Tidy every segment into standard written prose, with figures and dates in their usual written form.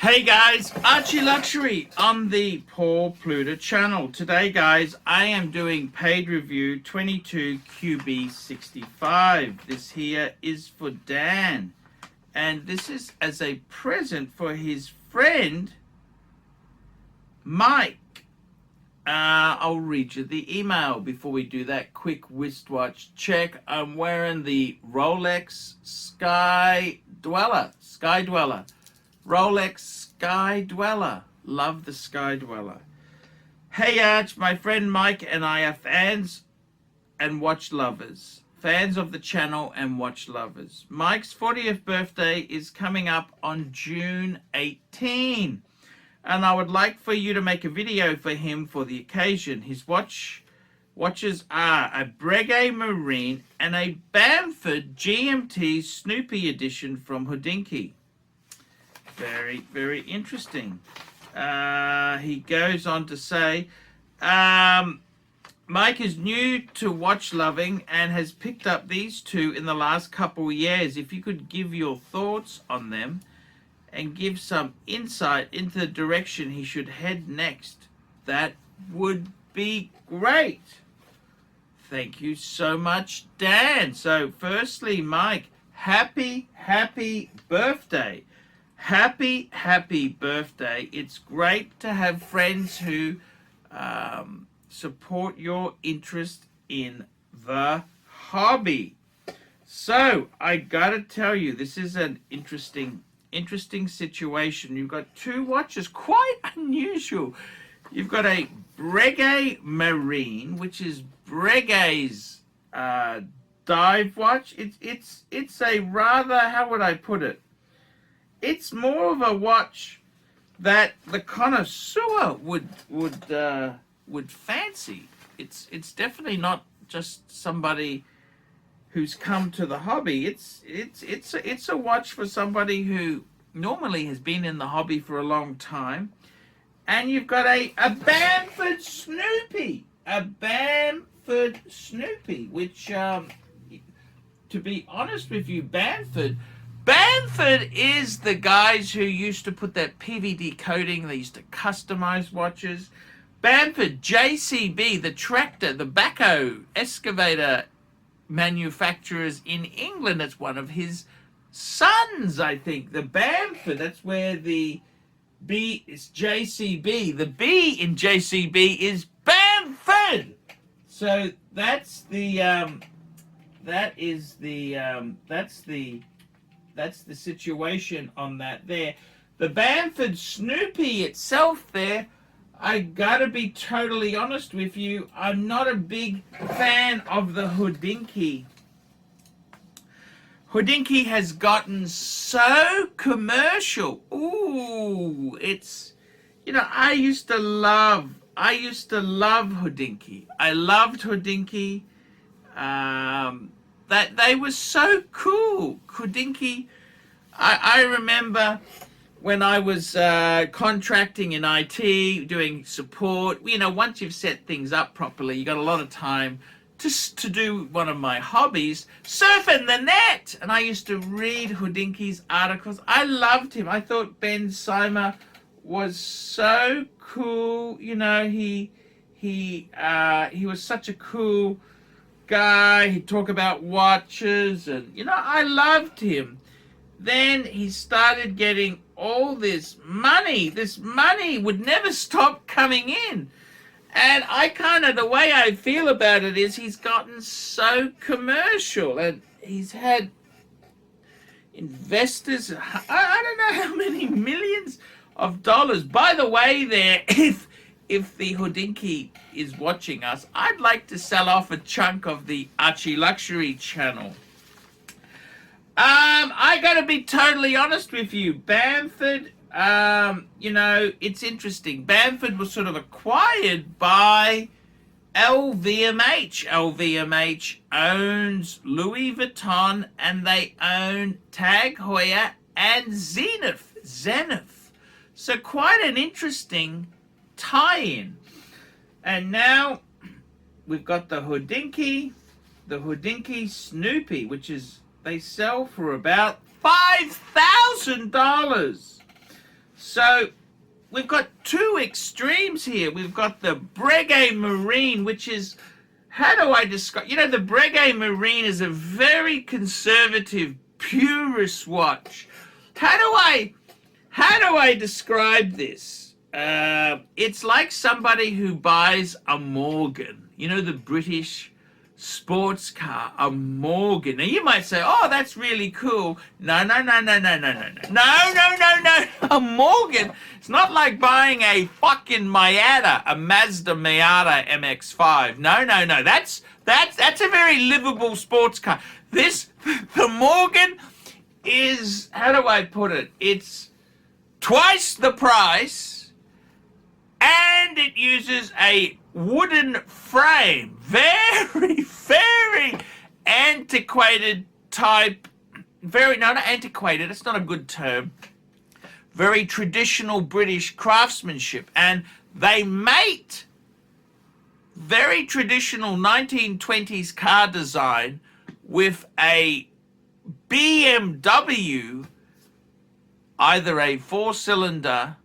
Hey guys, ArchieLuxury on the Paul Pluta channel. Today guys, I am doing paid review 22QB65. This here is for Dan. And this is as a present for his friend, Mike. I'll read you the email before we do that quick wristwatch check. I'm wearing the Rolex Sky Dweller. Rolex Sky Dweller. Love the Sky Dweller. Hey Arch, my friend Mike and I are fans and watch lovers. Fans of the channel and watch lovers. Mike's 40th birthday is coming up on June 18. And I would like for you to make a video for him for the occasion. His watches are a Breguet Marine and a Bamford GMT Snoopy edition from Hodinkee. Very, very interesting. He goes on to say, Mike is new to watch loving and has picked up these two in the last couple of years. If you could give your thoughts on them and give some insight into the direction he should head next, that would be great. Thank you so much, Dan. So firstly, Mike, happy birthday. Happy birthday. It's great to have friends who support your interest in the hobby. So I gotta tell you, this is an interesting situation. You've got two watches, quite unusual. You've got a Breguet Marine, which is Breguet's dive watch. It's a rather, how would I put it? It's more of a watch that the connoisseur would fancy. It's definitely not just somebody who's come to the hobby. It's a watch for somebody who normally has been in the hobby for a long time. And you've got a Bamford Snoopy. Which, to be honest with you, Bamford is the guys who used to put that PVD coating. They used to customize watches. Bamford, JCB, the tractor, the backhoe excavator manufacturers in England. It's one of his sons, I think. The Bamford, that's where the B is JCB. The B in JCB is Bamford. So that's the situation on that there. The Bamford Snoopy itself there, I gotta be totally honest with you, I'm not a big fan of the Hodinkee. Hodinkee has gotten so commercial. Ooh, it's, you know, I used to love Hodinkee. I loved Hodinkee. That they were so cool. Hodinkee, I remember when I was contracting in IT, doing support, you know, once you've set things up properly, you got a lot of time to do one of my hobbies, surfing the net. And I used to read Hodinkee's articles. I loved him. I thought Ben Simer was so cool. You know, he was such a cool guy. He'd talk about watches, and you know, I loved him. Then he started getting all this money. This money would never stop coming in. And I kind of, the way I feel about it is he's gotten so commercial, and he's had investors, I don't know how many millions of dollars. By the way there, if the Hodinkee is watching us, I'd like to sell off a chunk of the ArchieLuxury channel. I gotta be totally honest with you. Bamford, you know, it's interesting. Bamford was sort of acquired by LVMH. LVMH owns Louis Vuitton, and they own Tag Heuer and Zenith. So quite an interesting tie-in. And now we've got the Hodinkee Snoopy, which is, they sell for about $5,000. So we've got two extremes here. We've got the Breguet Marine, which is, how do I describe? You know, the Breguet Marine is a very conservative, purist watch. How do I describe this? It's like somebody who buys a Morgan. You know, the British sports car, a Morgan. Now you might say, "Oh, that's really cool." No. A Morgan. It's not like buying a fucking Miata, a Mazda Miata MX-5. No. That's a very livable sports car. The Morgan is, how do I put it? It's twice the price, and it uses a wooden frame. Very, very antiquated type. Not antiquated, it's not a good term. Very traditional British craftsmanship. And they mate very traditional 1920s car design with a BMW, either a 4-cylinder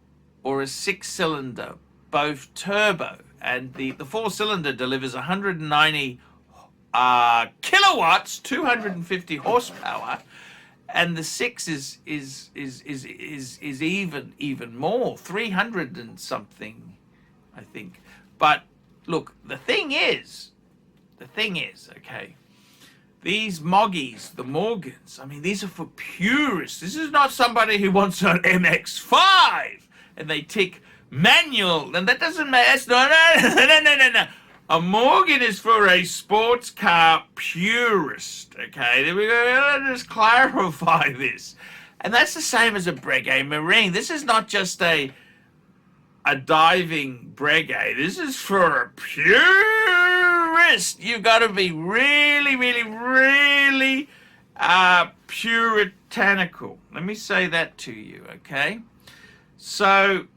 or a 6-cylinder, both turbo. And the 4-cylinder delivers 190 kilowatts, 250 horsepower, and the 6 is even more, 300 and something, I think. But look, the thing is, okay, these Moggies, the Morgans, I mean, these are for purists. This is not somebody who wants an MX-5 and they tick manual, and that doesn't matter. That's no. A Morgan is for a sports car purist. Okay, there we go. Let's just clarify this, and that's the same as a Breguet Marine. This is not just a diving Breguet. This is for a purist. You've got to be really, really, really puritanical. Let me say that to you. Okay, so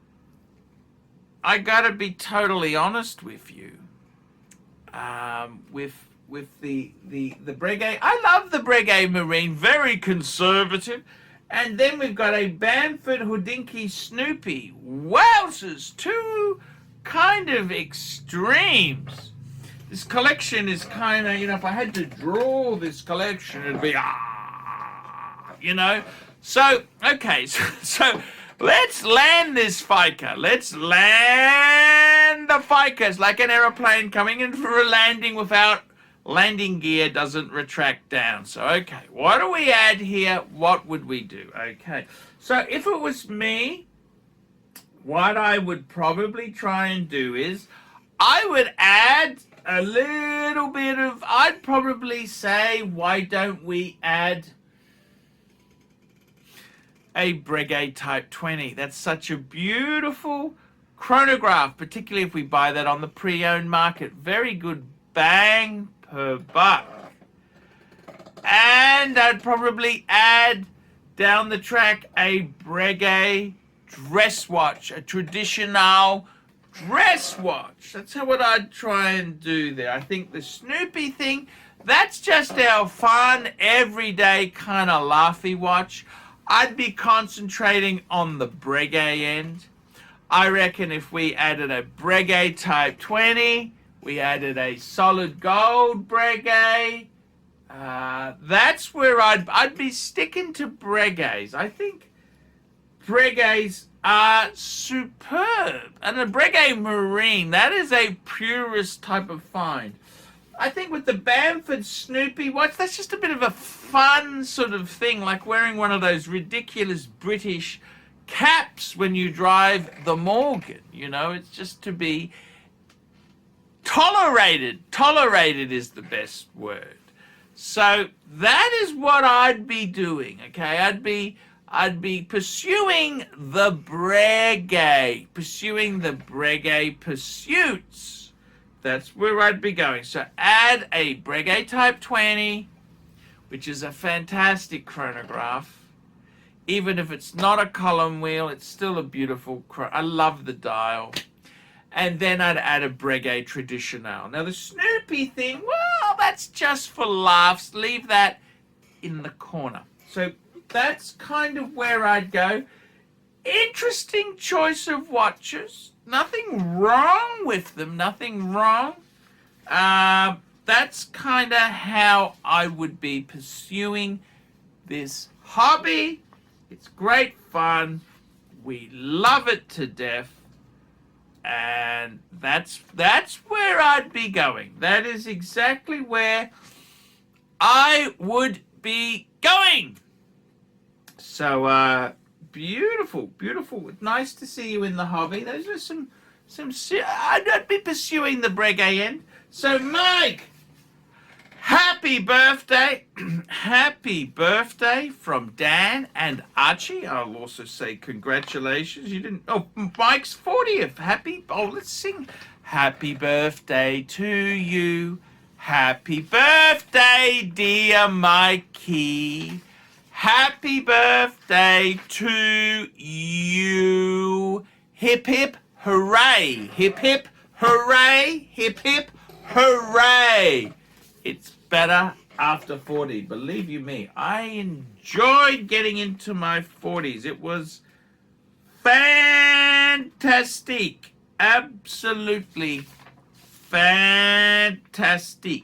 I gotta be totally honest with you. With the Breguet, I love the Breguet Marine, very conservative. And then we've got a Bamford Hodinkee Snoopy. Wowzers, two kind of extremes. This collection is kind of, you know, if I had to draw this collection, it'd be you know. So okay, so let's land this FICA. Let's land the FICA. It's like an aeroplane coming in for a landing without landing gear, doesn't retract down. So, okay, what do we add here? What would we do? Okay, so if it was me, what I would probably try and do is I would add a little bit of, I'd probably say, why don't we add a Breguet Type 20. That's such a beautiful chronograph, particularly if we buy that on the pre-owned market. Very good bang per buck. And I'd probably add down the track a Breguet dress watch, a traditional dress watch. That's what I'd try and do there. I think the Snoopy thing, that's just our fun, everyday kind of laughy watch. I'd be concentrating on the Breguet end. I reckon if we added a Breguet Type 20, we added a solid gold Breguet, that's where I'd be sticking to Breguets. I think Breguets are superb. And a Breguet Marine, that is a purist type of find. I think with the Bamford Snoopy watch, that's just a bit of a fun sort of thing, like wearing one of those ridiculous British caps when you drive the Morgan. You know, it's just to be tolerated. Tolerated is the best word. So that is what I'd be doing, okay? I'd be pursuing the Breguet, pursuits. That's where I'd be going. So add a Breguet Type 20, which is a fantastic chronograph. Even if it's not a column wheel, it's still a beautiful I love the dial. And then I'd add a Breguet Traditional. Now the Snoopy thing, well, that's just for laughs. Leave that in the corner. So that's kind of where I'd go. Interesting choice of watches. Nothing wrong with them. Nothing wrong. That's kind of how I would be pursuing this hobby. It's great fun. We love it to death. And that's where I'd be going. That is exactly where I would be going. So, beautiful, beautiful. Nice to see you in the hobby. Those are some. I'd be pursuing the Breguet end. So, Mike, happy birthday. Happy birthday from Dan and Archie. I'll also say congratulations. You didn't. Oh, Mike's 40th. Let's sing. Happy birthday to you. Happy birthday, dear Mikey. Happy birthday to you. Hip, hip, hooray. Hip, hip, hooray. Hip, hip, hooray. It's better after 40. Believe you me, I enjoyed getting into my 40s. It was fantastic. Absolutely fantastic.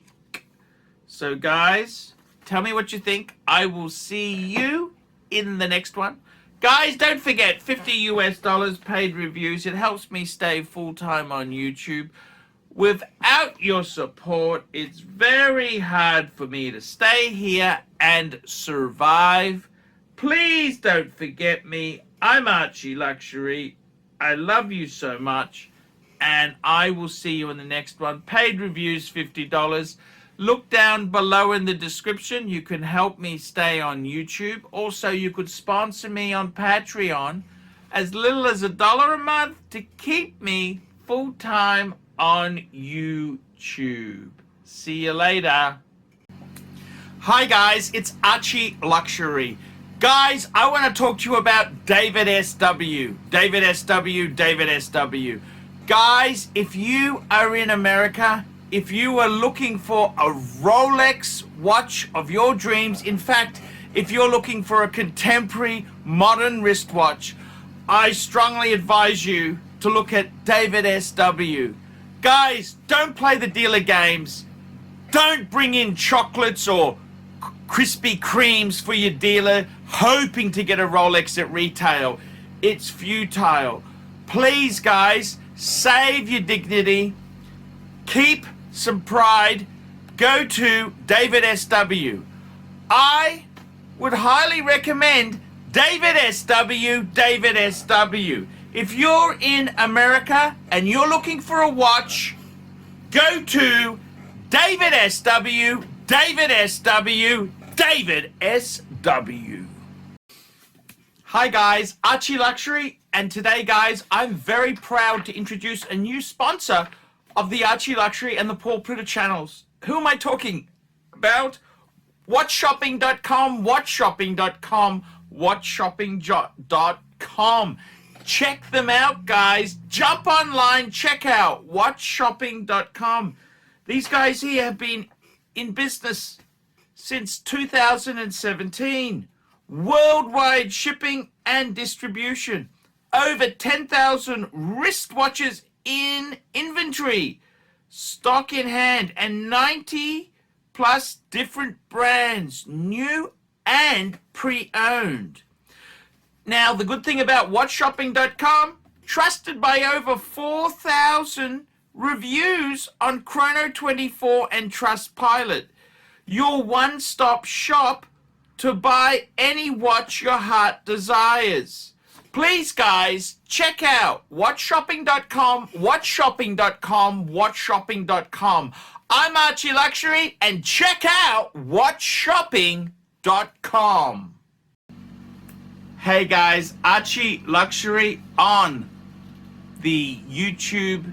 So, guys, tell me what you think. I will see you in the next one. Guys, don't forget, $50 paid reviews. It helps me stay full-time on YouTube. Without your support, it's very hard for me to stay here and survive. Please don't forget me. I'm ArchieLuxury. I love you so much. And I will see you in the next one. Paid reviews, $50. Look down below in the description. You can help me stay on YouTube. Also, you could sponsor me on Patreon as little as $1 a month to keep me full-time on YouTube. See you later. Hi guys, it's ArchieLuxury. Guys, I want to talk to you about David SW. David SW, David SW. Guys, if you are in America, if you are looking for a Rolex watch of your dreams, in fact, if you're looking for a contemporary modern wristwatch, I strongly advise you to look at David SW. Guys, don't play the dealer games. Don't bring in chocolates or Krispy Kremes for your dealer hoping to get a Rolex at retail. It's futile. Please, guys, save your dignity. Keep some pride. Go to David SW. I would highly recommend David SW, David SW. If you're in America and you're looking for a watch, go to David SW, David SW, David SW. Hi guys, ArchieLuxury, and today guys, I'm very proud to introduce a new sponsor of the ArchieLuxury and the Paul Pluta channels. Who am I talking about? WatchShopping.com, WatchShopping.com, WatchShopping.com. Check them out, guys. Jump online, check out WatchShopping.com. These guys here have been in business since 2017. Worldwide shipping and distribution. Over 10,000 wristwatches in inventory. Stock in hand, and 90 plus different brands, new and pre-owned. Now, the good thing about WatchShopping.com, trusted by over 4,000 reviews on Chrono24 and Trustpilot. Your one-stop shop to buy any watch your heart desires. Please, guys, check out WatchShopping.com, WatchShopping.com, WatchShopping.com. I'm ArchieLuxury, and check out WatchShopping.com. Hey guys, ArchieLuxury on the YouTube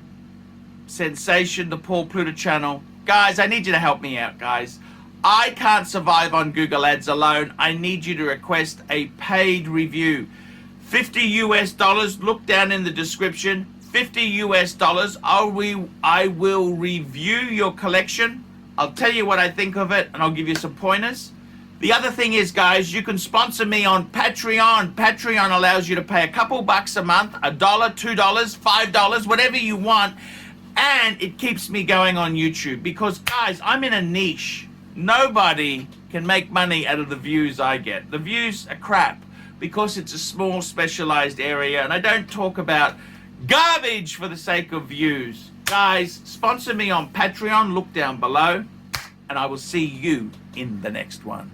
sensation, the Paul Pluta channel. Guys, I need you to help me out, guys. I can't survive on Google Ads alone. I need you to request a paid review. $50. Look down in the description. $50. I will review your collection. I'll tell you what I think of it, and I'll give you some pointers. The other thing is, guys, you can sponsor me on Patreon. Patreon allows you to pay a couple bucks a month, $1, $2, $5, whatever you want. And it keeps me going on YouTube because, guys, I'm in a niche. Nobody can make money out of the views I get. The views are crap because it's a small specialized area and I don't talk about garbage for the sake of views. Guys, sponsor me on Patreon. Look down below and I will see you in the next one.